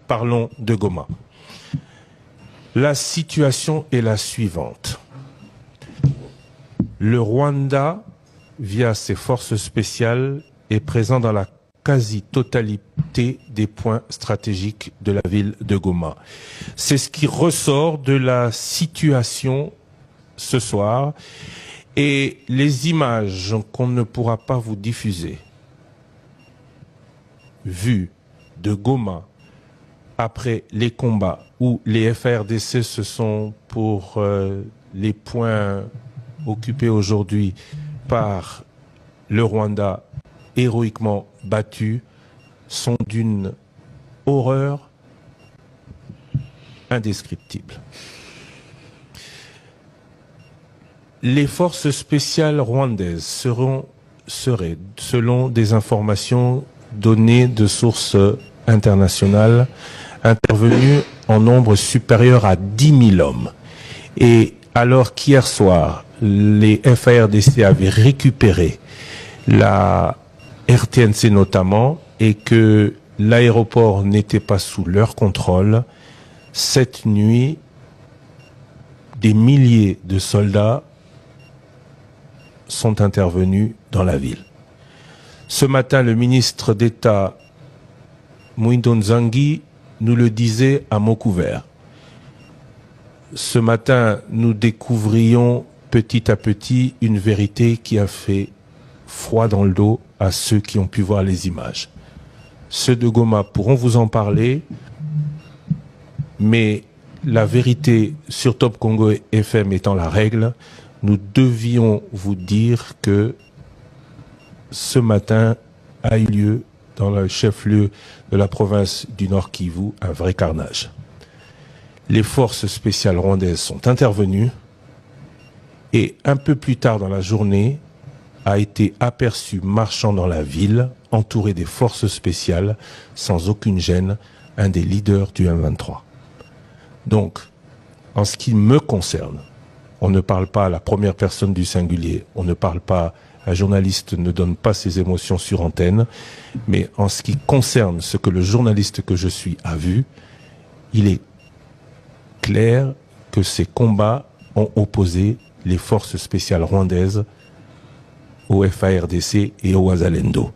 parlons de Goma. La situation est la suivante. Le Rwanda, via ses forces spéciales, est présent dans la quasi-totalité des points stratégiques de la ville de Goma. C'est ce qui ressort de la situation ce soir. Et les images qu'on ne pourra pas vous diffuser, vues de Goma, après les combats où les FARDC se sont pour les points occupés aujourd'hui par le Rwanda héroïquement battu, sont d'une horreur indescriptible. Les forces spéciales rwandaises seraient, selon des informations données de sources internationales, intervenues en nombre supérieur à 10 000 hommes. Et alors qu'hier soir, les FARDC avaient récupéré la RTNC notamment, et que l'aéroport n'était pas sous leur contrôle, cette nuit, des milliers de soldats sont intervenus dans la ville. Ce matin, le ministre d'État Mwindo Nzangi nous le disait à mots couverts. Ce matin, nous découvrions petit à petit une vérité qui a fait froid dans le dos à ceux qui ont pu voir les images. Ceux de Goma pourront vous en parler, mais la vérité sur Top Congo FM étant la règle, nous devions vous dire que ce matin a eu lieu dans le chef-lieu de la province du Nord Kivu un vrai carnage. Les forces spéciales rwandaises sont intervenues et un peu plus tard dans la journée a été aperçu marchant dans la ville, entouré des forces spéciales, sans aucune gêne, un des leaders du M23. Donc, en ce qui me concerne, on ne parle pas à la première personne du singulier, on ne parle pas, un journaliste ne donne pas ses émotions sur antenne, mais en ce qui concerne ce que le journaliste que je suis a vu, il est clair que ces combats ont opposé les forces spéciales rwandaises au FARDC et au Wazalendo.